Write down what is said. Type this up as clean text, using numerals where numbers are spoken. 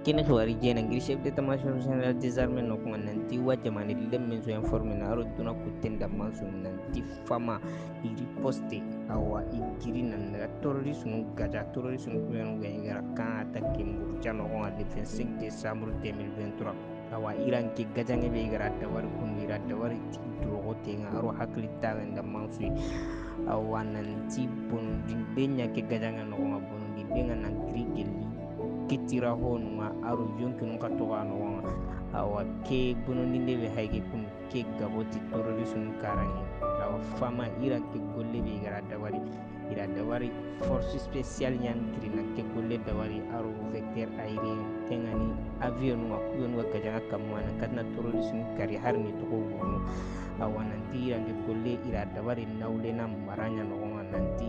kene khawari jena ngir chef d'état-major général des armées no ko nanti wa jamani lemmen so informé na aro duna kutenda mansu nanti fama i riposte awa igiri nan daga terroriste nu gaja terroriste nu kuyanu ganyara kan attaque murjano on le 25 décembre 2023 awa iran ke gajange be gara dawari kun ira dawari drogo tenga aro hakli taganda mansu awa nanti bon dindenya ke gajanga no on bon dindenga nan grigeli kitira honuma aro yonkinu ka toga no awa ke bonondinde be hayge kun ke gaboti terrorisme karangi awa fama ira ke golle be gara dawari force spéciale nyan trina ke golle dawari aro vecteur aérien tengani avion wa kuyon wa gajanga kamwana kadna terrorisme kari harni to ko wono awa nanti ira ke golle ira dawari nawle na maranya no nanti